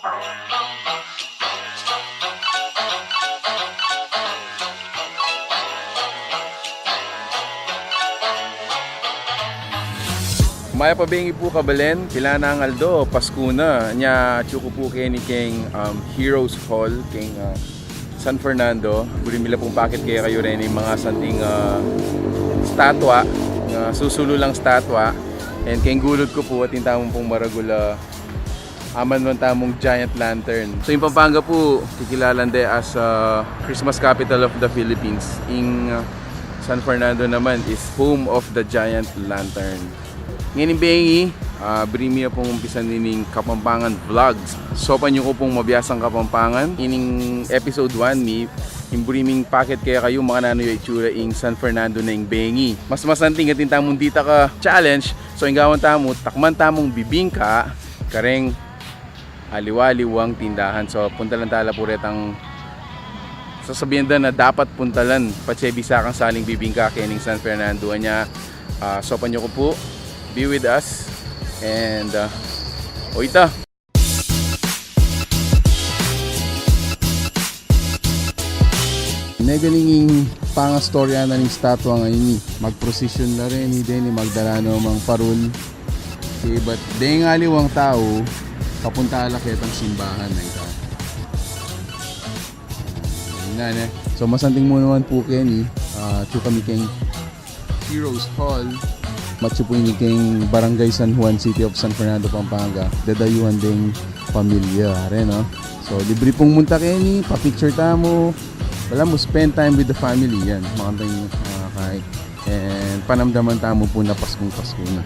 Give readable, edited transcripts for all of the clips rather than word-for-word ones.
Maya pabengi po kabalen, kilana ang Aldo, Pasko na, nya chuko po kay ni King Heroes Hall, King San Fernando. Bulimila pong pakit kaya kayo rin yung mga santing statwa, susulo lang statwa. And kay gulod ko po at yung tamong pong maragula, aman nun tamong giant lantern. So yung Pampanga po, kikilalande as Christmas capital of the Philippines. Yung San Fernando naman is home of the giant lantern. Ngayon bengi, brimi pong umpisan nining Kapampangan Vlogs. Sopan nyo ko pong mabiyasang Kapampangan. Ining episode 1 ni imbriming packet kaya kayo mga nanoy itsura ing San Fernando na ing bengi. Mas masanting atin tamong dita ka challenge. So yung gawan tamo, takman tamong bibingka, kareng aliwaliwang tindahan. So punta lang tala po retang sasabihin na dapat puntalan patsebisa kang saling bibingka kening San Fernando nya. Sopan nyo ko po. Be with us and oita. Nagalinging pangastorya na ng statwa ngayon ni mag-procession na rin ni Denny Magdalano mang parol. Okay, but dahil nga liwang tao papunta alakit ang simbahan na ito. Ayun, so masanting mo naman po Kenny, kami keng Heroes Hall. Matcho po yung keng Barangay San Juan, City of San Fernando, Pampanga. Dadayuhan ding pamilya rin, no? So libre pong munta Kenny, pa-picture tamo. Wala mo, spend time with the family yan. Makantay kahit. And panamdaman tamo po na Paskong Pasko na.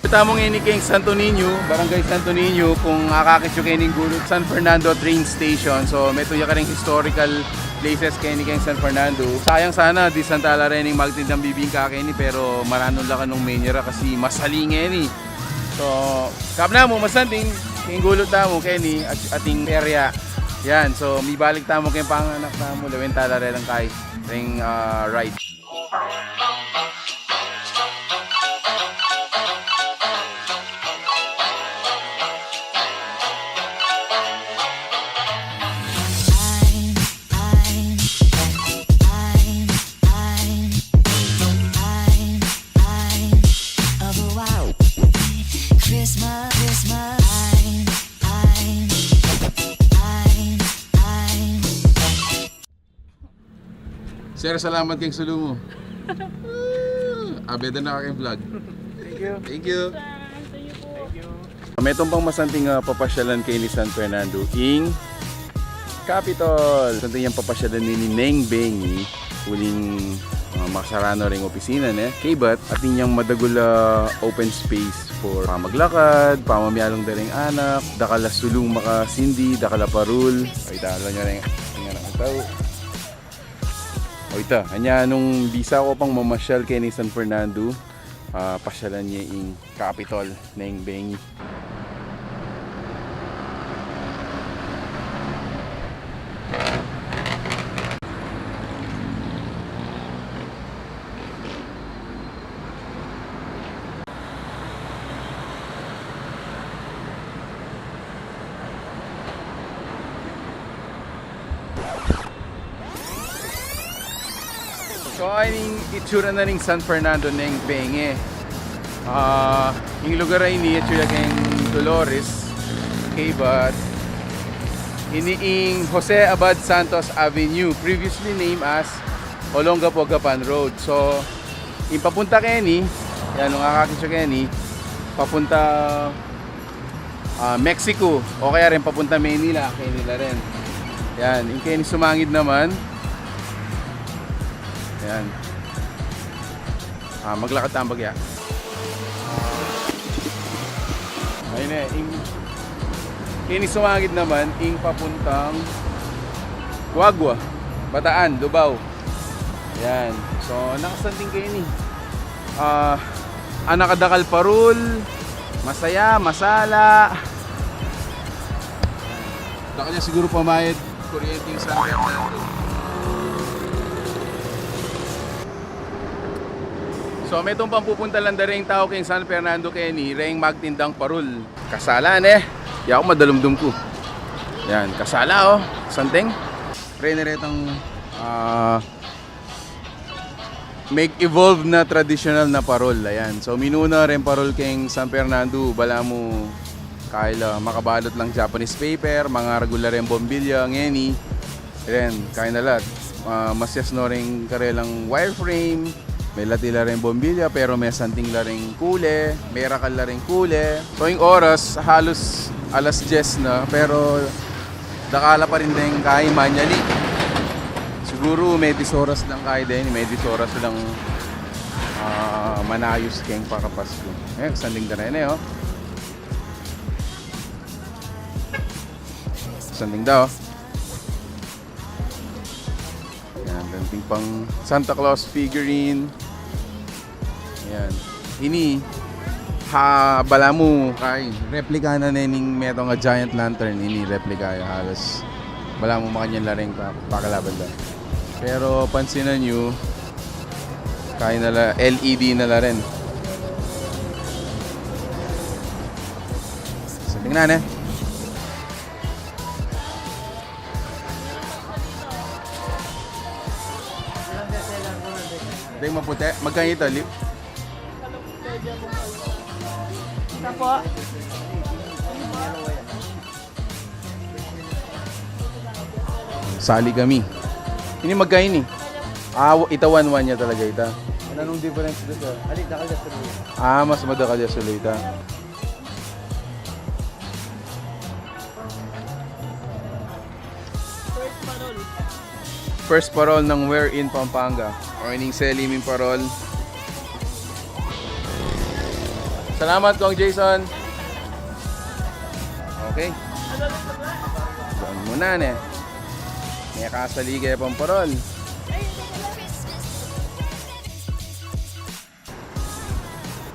Tamong ini keng Santo Niño, Barangay Santo Niño, kung akakit yung kening gulot San Fernando train station. So may tuya ka rin historical places keni keng San Fernando. Sayang sana di santala rin yung magtindang bibingka keni, pero maranon lang ka nung menyera kasi masalingin eh. So kap na mo masanting keng gulot tamo keni ating area. Yan, so may balik tamo keng panganak tamo, lawin tala rin lang kay ring right. Sir, salamat kayong sulo mo. Abeda na aking vlog. Thank you. Thank you. Thank you. May itong masanting papasyalan kay ni San Fernando ing Capitol. Santing yung papasyalan ni Neng Bengi, huling makasarano ring opisina ne. Kaybat at ninyang madagula open space for maglakad, pamamiyalong daring anak, dakala sulong makasindi, dakala parul. Ay talo nyo rin ang tao. O ita, anya nung bisa ko pang mamasyal kay ni San Fernando, pasyalan niya yung Capitol na yung Bengi. So ayun itsura na ng San Fernando ng Bengi. Yung lugar ay ni itsura kang Dolores. Okay, but iniing Jose Abad Santos Avenue, previously named as Olongapo Gapan Road. So yung papunta Kenny, yan nung akakisyo Kenny, papunta Mexico o kaya rin papunta Manila, Kenila rin. Yan, yung Kenny sumangid naman. Yan. Maglakad tayo bagya. Ayun eh. Kini sumagid naman, ing papuntang Guagua, Bataan, Lubao. Yan. So, nakasanting kayo ni. Anakadakal parul, masaya, masala. Baka niya siguro pamayad, kuryente yung San Fernando. So may itong pampupunta lang da rin tao kay San Fernando Kenny, reng magtindang parul. Kasalan ya ako madalumdum ko. Yan, kasala santeng. Reneretang make evolve na traditional na parol. Ayan. So minuna rin parol kay San Fernando, bala mo kaila makabalot lang Japanese paper, mga regular rin bombilya, ngeni. Ayan, kaya na lahat. Masyas no rin karelang wireframe, may latila rin bombilya pero may santing la rin kule, may rakal la rin kule. So yung oras halos alas 10 na pero dakala pa rin din kay manually. Siguro may 10 oras lang kaya din, may 10 oras lang manayos keng pakapasko. Eh, sanding da rin Sanding daw. Yan, ganting pang Santa Claus figurine. Ayan. Ini bala mo kay replika na nening meto nga giant lantern, ini replika ya halos bala mo makanyan laring pakalaban da. Pero pansinan nyo kay nala LED na la rin. So tingnan Dahil maputi. Magkano ito, Lip? Isa po. Sali kami. Ini magkano ni? Ita 1-1 niya talaga ita. Anong difference dito? Alit, nakal sa tuloy. Mas madakal niya sulo ita. First parol ng Where in Pampanga. O ining Seliming parol. Salamat Kong Jason. Okay. Doon muna May kasaligay pang parol.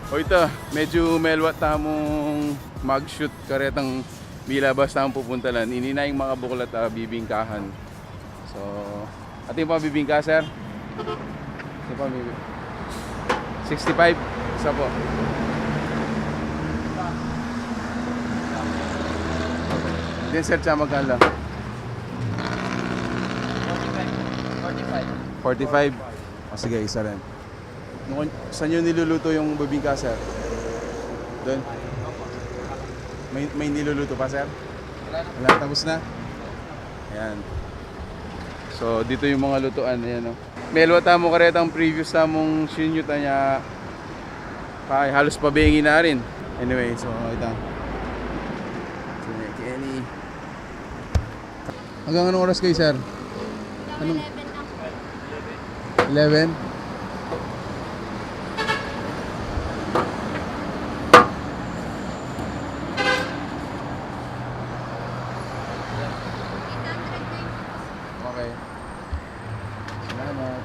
O ito, medyo melwat tamong mag-shoot karetang milabas tamong pupunta lang. Inina yung mga buklat bibingkahan. So, ating pa bibingka, sir? Ito pa bibingka. 65? Isa po. Din sir, siya magkala? 45. O sige, isa rin. Saan nyo niluluto yung bibingka, sir? Doon? May niluluto pa, sir? Wala, tapos na? Ayan. So, dito yung mga lutuan. Ayan, Melwa tamo karetang previous tamong sinuta niya. Halos pabengi na rin. Anyway, so ito. Kenny. Hanggang anong oras kayo, sir? Anong? 11? Okay. Salamat.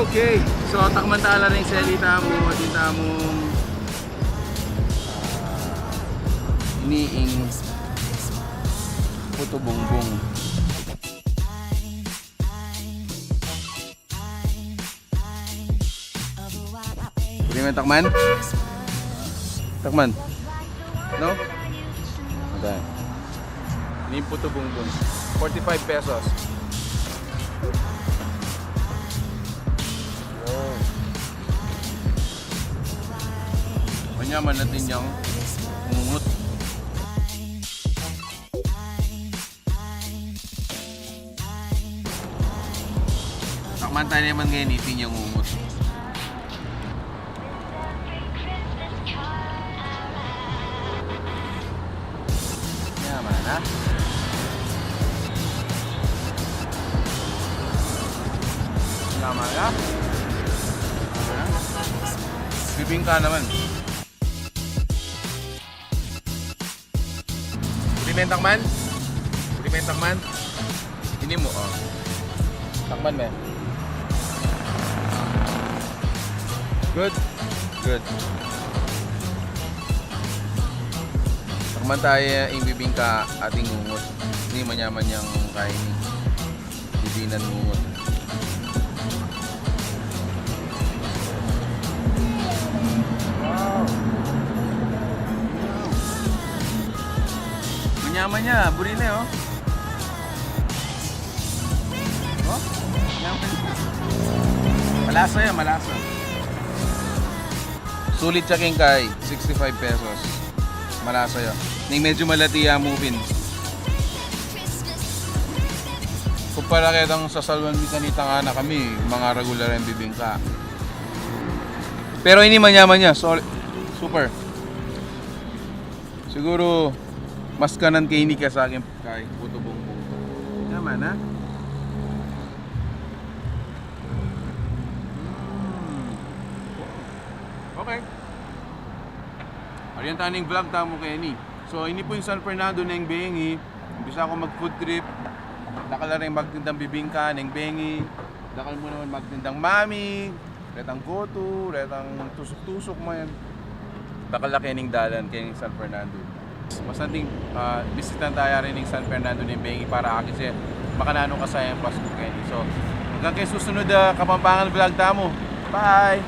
Okay. So, takmantala rin selita mo. Tinta mong iniing puto bongbong. Pwede mo takman? Takman? No? Ada. Ini puto bongbong. 45 pesos. Wow. Manyaman natin yung ungut. Takman tayo naman ngayon itin yung ungut. Yaman na. Yaman na. Bibingka naman. Takman? Takman? Ini mo, Takman mo. Good? Good. Takman tayo yung bibingka ating ungot. Hindi manyaman yung kain. Bibinan ungot. Manyaman niya, burine oh. Oh, manyaman niya. Malasa yan, malasa. Sulit siya king kay, 65 pesos. Malasa yan. Ning medyo malatiya movin. Kumpara kitang sa Salwan Mitanita nga na kami, mga regular yung bibingka. Pero ini manyaman niya, solid, super. Siguro, mas kanan kay ini ka sa akin kay puto bumbong. Naman ha? Okay. Ariyan taning vlog tamo kay ini. So ini po yung San Fernando ng Bengi. Umpisa ako mag food trip. Dakal na rin magtindang bibingka ng Bengi. Dakal mo naman magtindang mami. Retang goto, retang tusok-tusok mo yan. Dakal na kayo dalan kayo San Fernando. Basta ding bisitan tayo rin ng San Fernando ng Bengi para akin siya makanano ka sa yung Pasko kayo. So hanggang kayo susunod Kapampangan vlog tamo. Bye!